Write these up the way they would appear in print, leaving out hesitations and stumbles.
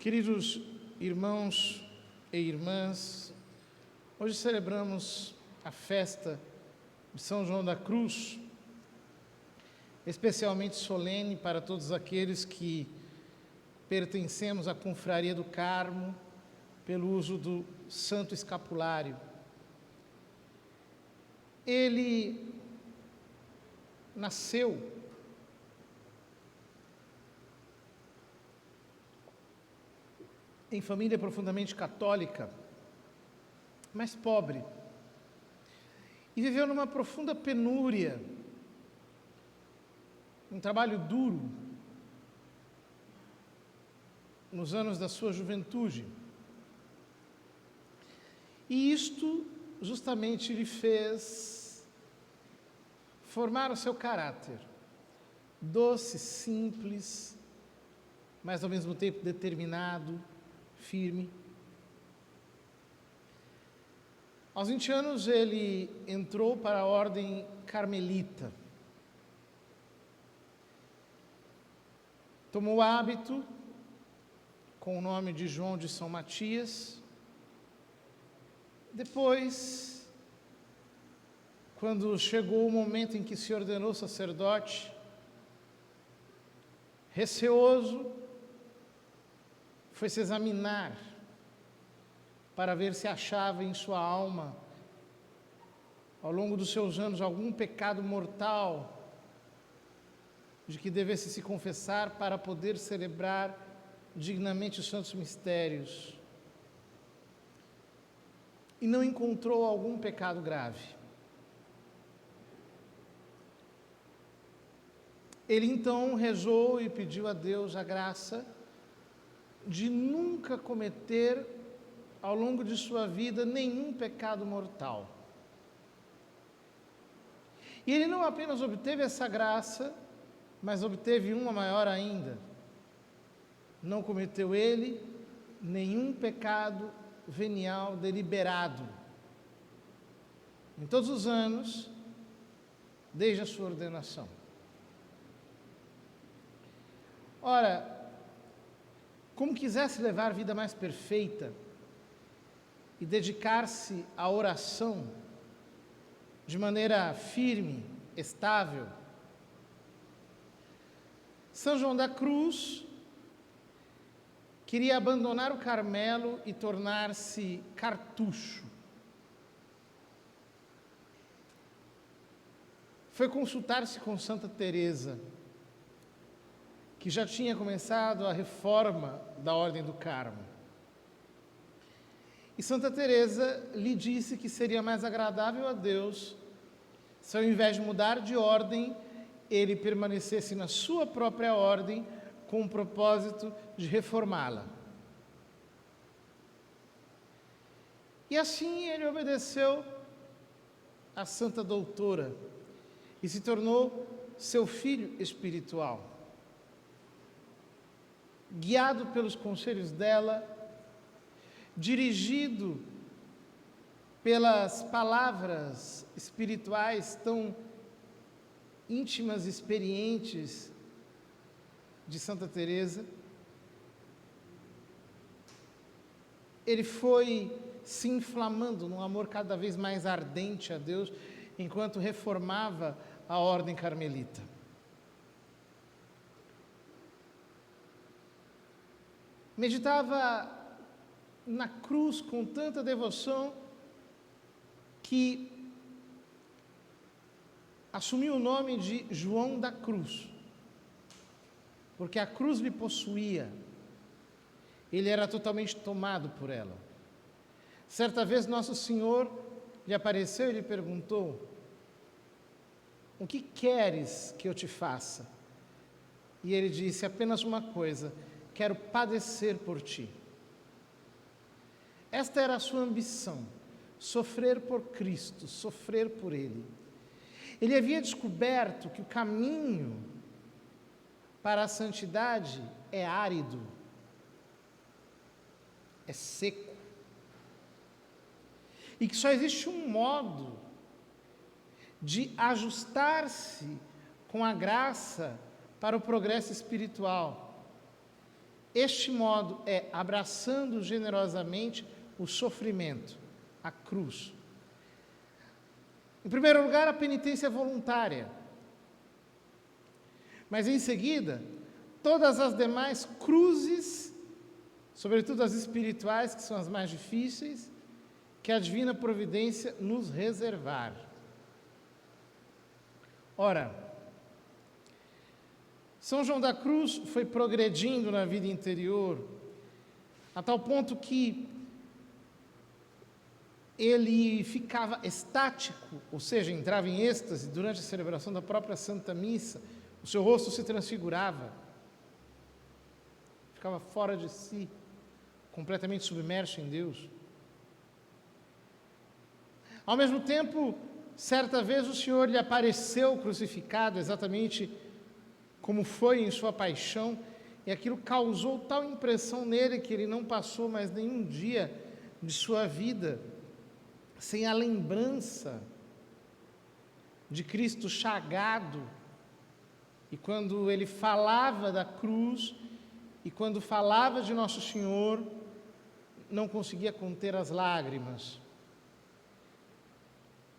Queridos irmãos e irmãs, hoje celebramos a festa de São João da Cruz, especialmente solene para todos aqueles que pertencemos à Confraria do Carmo, pelo uso do Santo Escapulário. Ele nasceu em família profundamente católica, mas pobre, e viveu numa profunda penúria, um trabalho duro, nos anos da sua juventude. E isto justamente lhe fez formar o seu caráter, doce, simples, mas ao mesmo tempo determinado, firme. Aos 20 anos ele entrou para a ordem carmelita. Tomou hábito com o nome de João de São Matias. Depois, quando chegou o momento em que se ordenou sacerdote, receoso, foi se examinar para ver se achava em sua alma, ao longo dos seus anos, algum pecado mortal de que devesse se confessar para poder celebrar dignamente os santos mistérios. E não encontrou algum pecado grave. Ele então rezou e pediu a Deus a graça de nunca cometer, ao longo de sua vida, nenhum pecado mortal. E ele não apenas obteve essa graça, mas obteve uma maior ainda. Não cometeu ele nenhum pecado venial deliberado. Em todos os anos, desde a sua ordenação. Ora, como quisesse levar a vida mais perfeita e dedicar-se à oração de maneira firme, estável, São João da Cruz queria abandonar o Carmelo e tornar-se cartucho. Foi consultar-se com Santa Teresa, que já tinha começado a reforma da Ordem do Carmo. E Santa Teresa lhe disse que seria mais agradável a Deus se, ao invés de mudar de ordem, ele permanecesse na sua própria ordem com o propósito de reformá-la. E assim ele obedeceu à Santa Doutora e se tornou seu filho espiritual. Guiado pelos conselhos dela, dirigido pelas palavras espirituais tão íntimas e experientes de Santa Teresa, ele foi se inflamando num amor cada vez mais ardente a Deus, enquanto reformava a ordem carmelita. Meditava na cruz com tanta devoção que assumiu o nome de João da Cruz, porque a cruz lhe possuía, ele era totalmente tomado por ela. Certa vez Nosso Senhor lhe apareceu e lhe perguntou: o que queres que eu te faça? E ele disse apenas uma coisa: quero padecer por ti. Esta era a sua ambição, sofrer por Cristo, sofrer por Ele. Ele havia descoberto que o caminho para a santidade é árido, é seco, e que só existe um modo de ajustar-se com a graça para o progresso espiritual, Este modo é abraçando generosamente o sofrimento, a cruz. Em primeiro lugar, a penitência voluntária. Mas em seguida, todas as demais cruzes, sobretudo as espirituais, que são as mais difíceis, que a divina providência nos reservar. Ora, São João da Cruz foi progredindo na vida interior, a tal ponto que ele ficava estático, ou seja, entrava em êxtase durante a celebração da própria Santa Missa, o seu rosto se transfigurava, ficava fora de si, completamente submerso em Deus. Ao mesmo tempo, certa vez o Senhor lhe apareceu crucificado, exatamente como foi em sua paixão, e aquilo causou tal impressão nele que ele não passou mais nenhum dia de sua vida sem a lembrança de Cristo chagado. E quando ele falava da cruz, e quando falava de Nosso Senhor, não conseguia conter as lágrimas.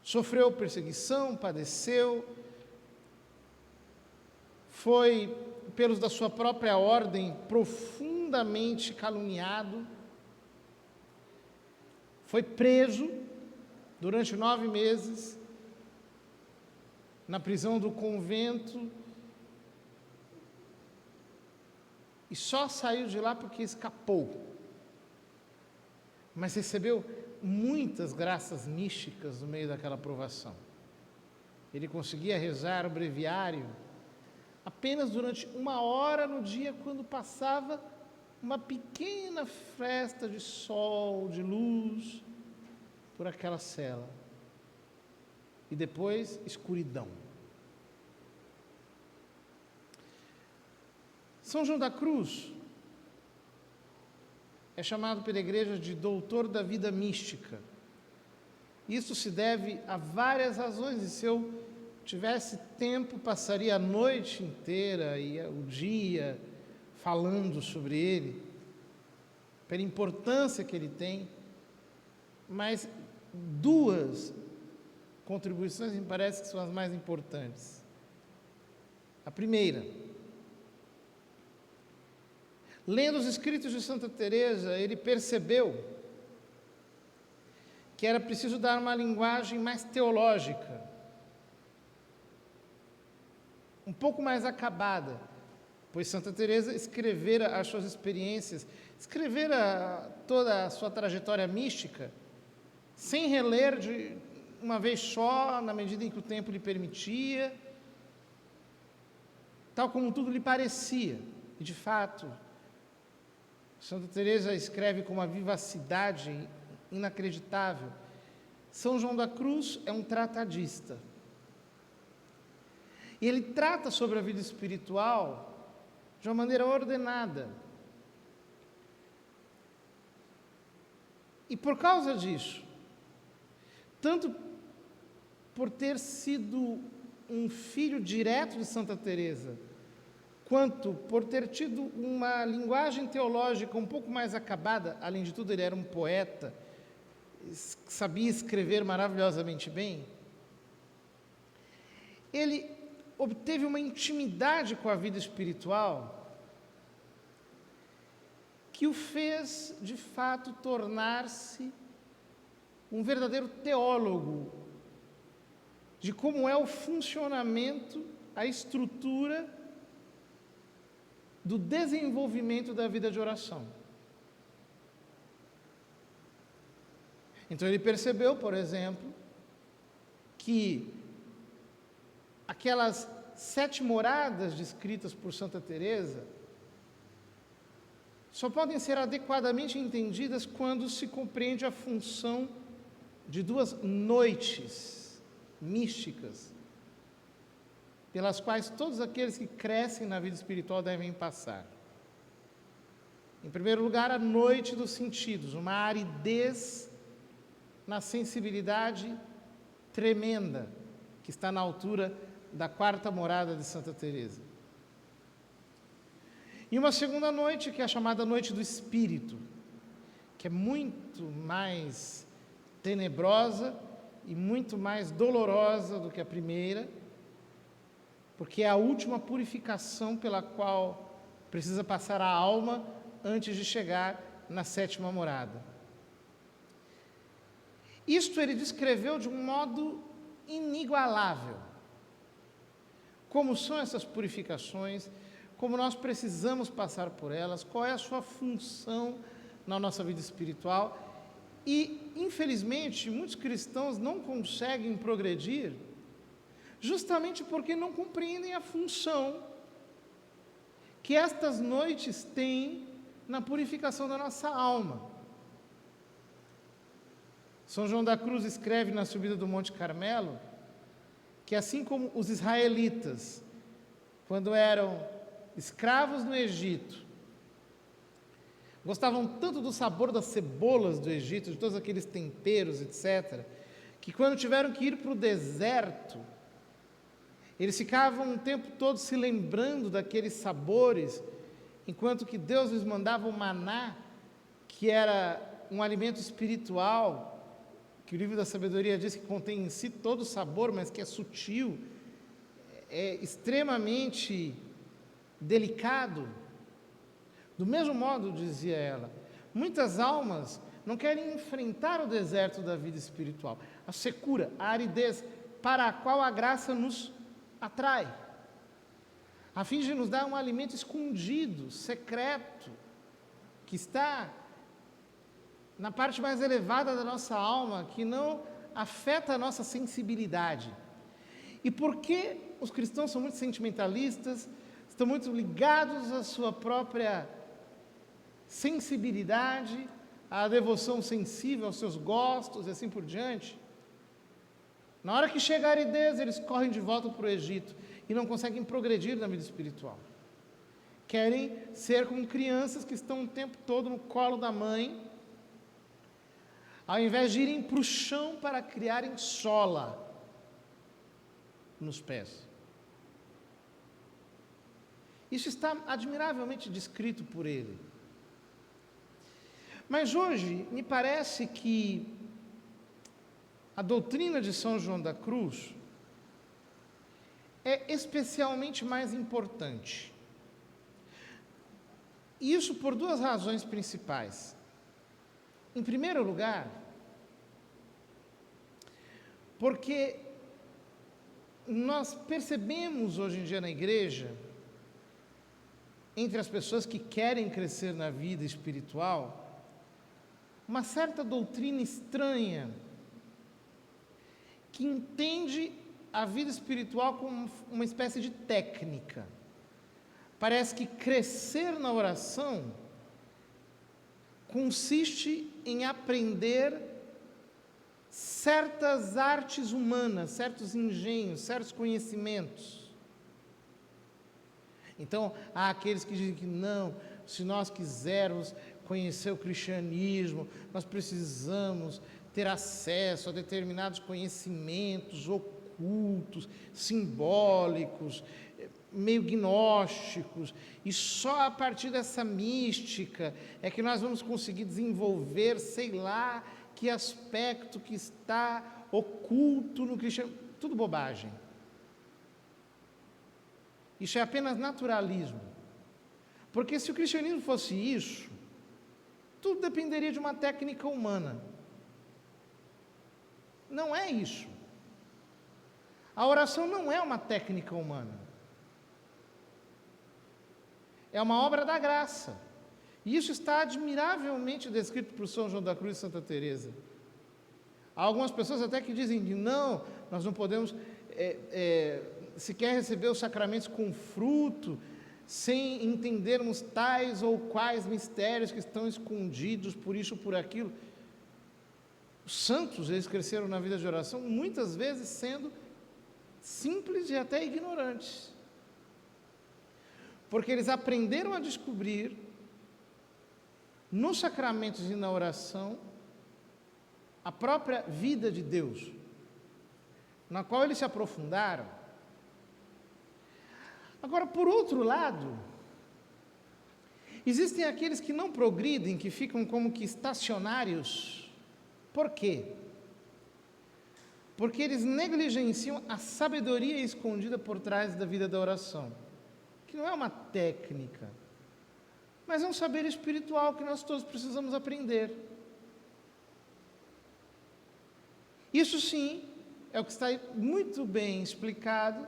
Sofreu perseguição, padeceu, foi, pelos da sua própria ordem, profundamente caluniado, foi preso durante 9 meses, na prisão do convento, e só saiu de lá porque escapou. Mas recebeu muitas graças místicas no meio daquela provação. Ele conseguia rezar o breviário apenas durante 1 hora no dia, quando passava uma pequena fresta de sol, de luz, por aquela cela. E depois, escuridão. São João da Cruz é chamado pela Igreja de doutor da vida mística. Isso se deve a várias razões, e se eu tivesse tempo, passaria a noite inteira e o dia falando sobre ele, pela importância que ele tem, mas 2 contribuições me parece que são as mais importantes. A primeira, lendo os escritos de Santa Teresa, ele percebeu que era preciso dar uma linguagem mais teológica, um pouco mais acabada, pois Santa Teresa escrevera as suas experiências, escrevera toda a sua trajetória mística, sem reler de uma vez só, na medida em que o tempo lhe permitia, tal como tudo lhe parecia. E, de fato, Santa Teresa escreve com uma vivacidade inacreditável. São João da Cruz é um tratadista. E ele trata sobre a vida espiritual de uma maneira ordenada. E por causa disso, tanto por ter sido um filho direto de Santa Teresa, quanto por ter tido uma linguagem teológica um pouco mais acabada, além de tudo ele era um poeta, sabia escrever maravilhosamente bem, ele obteve uma intimidade com a vida espiritual que o fez, de fato, tornar-se um verdadeiro teólogo de como é o funcionamento, a estrutura do desenvolvimento da vida de oração. Então ele percebeu, por exemplo, que aquelas 7 moradas descritas por Santa Teresa só podem ser adequadamente entendidas quando se compreende a função de 2 noites místicas pelas quais todos aqueles que crescem na vida espiritual devem passar. Em primeiro lugar, a noite dos sentidos, uma aridez na sensibilidade tremenda, que está na altura da 4ª morada de Santa Teresa. E uma segunda noite, que é a chamada Noite do Espírito, que é muito mais tenebrosa e muito mais dolorosa do que a primeira, porque é a última purificação pela qual precisa passar a alma antes de chegar na sétima morada. Isto ele descreveu de um modo inigualável. Como são essas purificações, como nós precisamos passar por elas, qual é a sua função na nossa vida espiritual. E, infelizmente, muitos cristãos não conseguem progredir justamente porque não compreendem a função que estas noites têm na purificação da nossa alma. São João da Cruz escreve na subida do Monte Carmelo que assim como os israelitas, quando eram escravos no Egito, gostavam tanto do sabor das cebolas do Egito, de todos aqueles temperos, etc., que quando tiveram que ir para o deserto, eles ficavam um tempo todo se lembrando daqueles sabores, enquanto que Deus lhes mandava o maná, que era um alimento espiritual, que o livro da sabedoria diz que contém em si todo o sabor, mas que é sutil, é extremamente delicado. Do mesmo modo, dizia ela, muitas almas não querem enfrentar o deserto da vida espiritual, a secura, a aridez, para a qual a graça nos atrai, a fim de nos dar um alimento escondido, secreto, que está na parte mais elevada da nossa alma, que não afeta a nossa sensibilidade. E porque os cristãos são muito sentimentalistas, estão muito ligados à sua própria sensibilidade, à devoção sensível aos seus gostos e assim por diante, na hora que chega a aridez, eles correm de volta para o Egito e não conseguem progredir na vida espiritual. Querem ser como crianças que estão o tempo todo no colo da mãe, ao invés de irem para o chão para criarem sola nos pés. Isso está admiravelmente descrito por ele. Mas hoje, me parece que a doutrina de São João da Cruz é especialmente mais importante. E isso por duas razões principais. Em primeiro lugar, porque nós percebemos hoje em dia na igreja, entre as pessoas que querem crescer na vida espiritual, uma certa doutrina estranha, que entende a vida espiritual como uma espécie de técnica. Parece que crescer na oração consiste em aprender certas artes humanas, certos engenhos, certos conhecimentos. Então, há aqueles que dizem que não, se nós quisermos conhecer o cristianismo, nós precisamos ter acesso a determinados conhecimentos ocultos, simbólicos, meio gnósticos, e só a partir dessa mística é que nós vamos conseguir desenvolver, sei lá, que aspecto que está oculto no cristianismo. Tudo bobagem. Isso é apenas naturalismo. Porque se o cristianismo fosse isso, tudo dependeria de uma técnica humana. Não é isso. A oração não é uma técnica humana. É uma obra da graça. E isso está admiravelmente descrito por São João da Cruz e Santa Teresa. Há algumas pessoas até que dizem que não, nós não podemos sequer receber os sacramentos com fruto, sem entendermos tais ou quais mistérios que estão escondidos por isso ou por aquilo. Os santos, eles cresceram na vida de oração, muitas vezes sendo simples e até ignorantes. Porque eles aprenderam a descobrir, nos sacramentos e na oração, a própria vida de Deus, na qual eles se aprofundaram. Agora, por outro lado, Existem aqueles que não progridem, que ficam como que estacionários. Por quê? Porque eles negligenciam a sabedoria escondida por trás da vida da oração, que não é uma técnica, mas é um saber espiritual que nós todos precisamos aprender. Isso sim é o que está muito bem explicado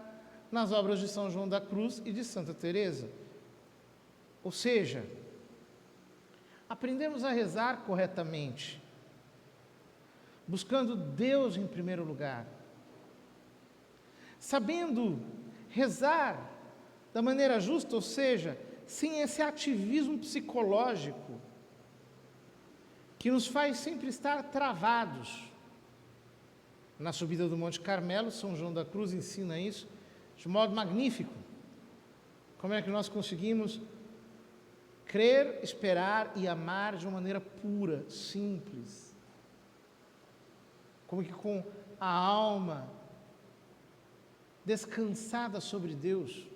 nas obras de São João da Cruz e de Santa Teresa. Ou seja, aprendemos a rezar corretamente, buscando Deus em primeiro lugar, sabendo rezar da maneira justa, ou seja, sem esse ativismo psicológico que nos faz sempre estar travados. Na subida do Monte Carmelo, São João da Cruz ensina isso de modo magnífico. Como é que nós conseguimos crer, esperar e amar de uma maneira pura, simples? Como que com a alma descansada sobre Deus.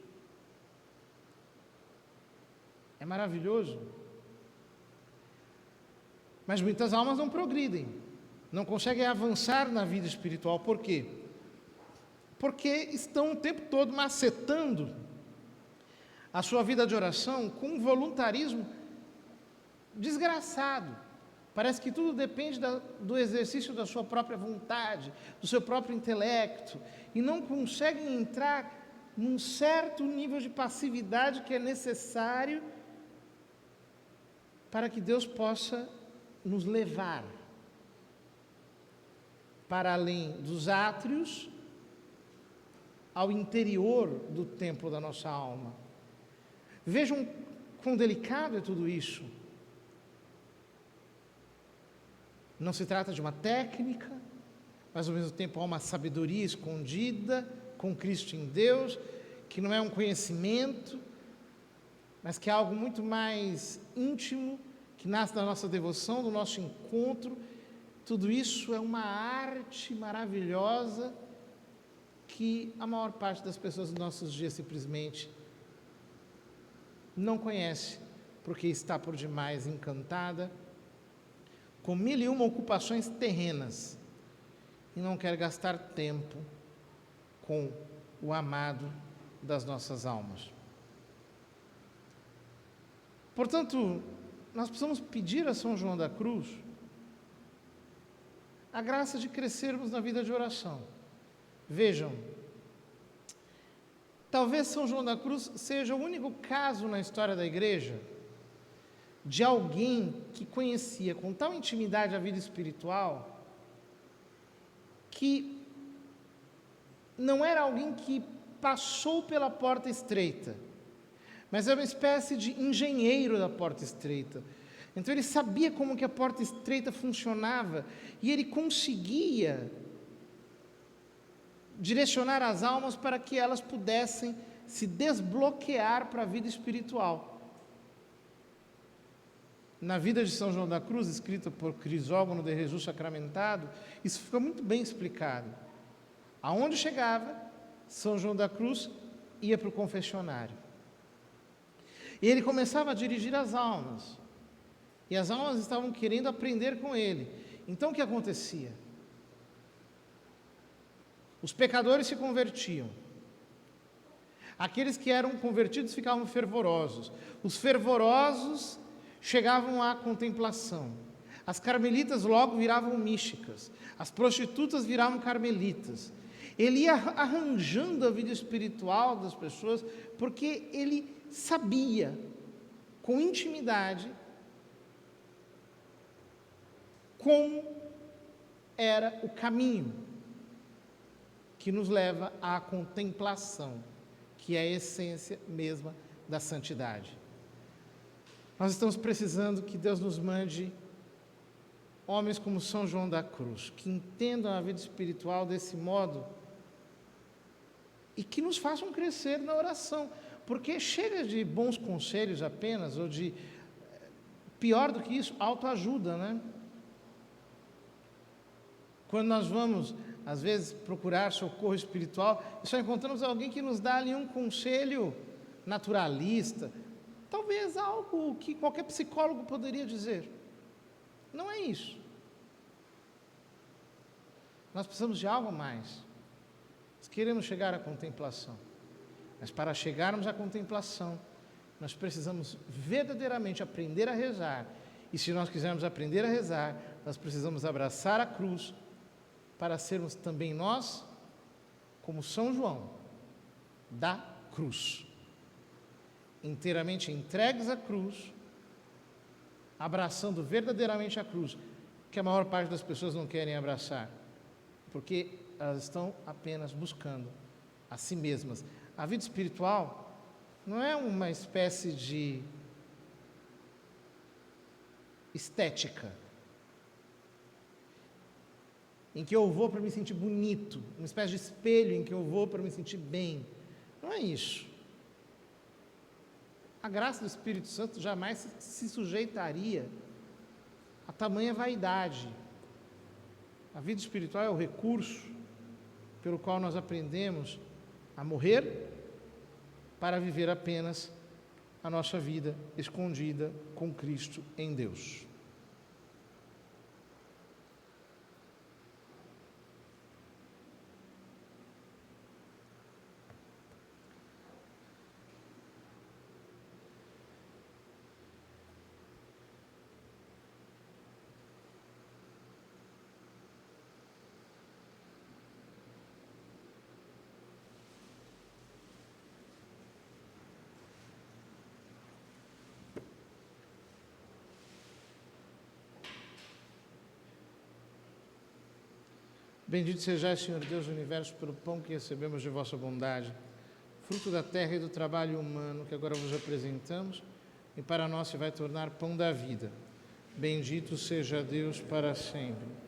É maravilhoso. Mas muitas almas não progridem, não conseguem avançar na vida espiritual. Por quê? Porque estão o tempo todo macetando a sua vida de oração com um voluntarismo desgraçado. Parece que tudo depende do exercício da sua própria vontade, do seu próprio intelecto, e não conseguem entrar num certo nível de passividade que é necessário para que Deus possa nos levar para além dos átrios, ao interior do templo da nossa alma. Vejam quão delicado é tudo isso. Não se trata de uma técnica, mas ao mesmo tempo há uma sabedoria escondida com Cristo em Deus, que não é um conhecimento, mas que é algo muito mais íntimo, que nasce da nossa devoção, do nosso encontro. Tudo isso é uma arte maravilhosa que a maior parte das pessoas dos nossos dias simplesmente não conhece, porque está por demais encantada com 1001 ocupações terrenas e não quer gastar tempo com o amado das nossas almas. Portanto, nós precisamos pedir a São João da Cruz a graça de crescermos na vida de oração. Vejam, talvez São João da Cruz seja o único caso na história da igreja de alguém que conhecia com tal intimidade a vida espiritual, que não era alguém que passou pela porta estreita, mas era uma espécie de engenheiro da porta estreita. Então ele sabia como que a porta estreita funcionava e ele conseguia direcionar as almas para que elas pudessem se desbloquear para a vida espiritual. Na vida de São João da Cruz, escrita por Crisógono de Jesus Sacramentado, isso fica muito bem explicado. Aonde chegava, São João da Cruz ia para o confessionário. E ele começava a dirigir as almas. E as almas estavam querendo aprender com ele. Então o que acontecia? Os pecadores se convertiam. Aqueles que eram convertidos ficavam fervorosos. Os fervorosos chegavam à contemplação. As carmelitas logo viravam místicas. As prostitutas viravam carmelitas. Ele ia arranjando a vida espiritual das pessoas, porque ele sabia, com intimidade, como era o caminho que nos leva à contemplação, que é a essência mesma da santidade. Nós estamos precisando que Deus nos mande homens como São João da Cruz, que entendam a vida espiritual desse modo e que nos façam crescer na oração, porque chega de bons conselhos apenas, ou de, pior do que isso, autoajuda, né? Quando nós vamos, às vezes, procurar socorro espiritual, e só encontramos alguém que nos dá ali um conselho naturalista, talvez algo que qualquer psicólogo poderia dizer. Não é isso. Nós precisamos de algo a mais. Nós queremos chegar à contemplação. Mas para chegarmos à contemplação, nós precisamos verdadeiramente aprender a rezar. E se nós quisermos aprender a rezar, nós precisamos abraçar a cruz para sermos também nós, como São João, da cruz. Inteiramente entregues à cruz, abraçando verdadeiramente a cruz, que a maior parte das pessoas não querem abraçar, porque elas estão apenas buscando a si mesmas. A vida espiritual não é uma espécie de estética, em que eu vou para me sentir bonito, uma espécie de espelho em que eu vou para me sentir bem. Não é isso. A graça do Espírito Santo jamais se sujeitaria a tamanha vaidade. A vida espiritual é o recurso pelo qual nós aprendemos a morrer para viver apenas a nossa vida escondida com Cristo em Deus. Bendito sejais, Senhor Deus do Universo, pelo pão que recebemos de vossa bondade, fruto da terra e do trabalho humano que agora vos apresentamos, e para nós se vai tornar pão da vida. Bendito seja Deus para sempre.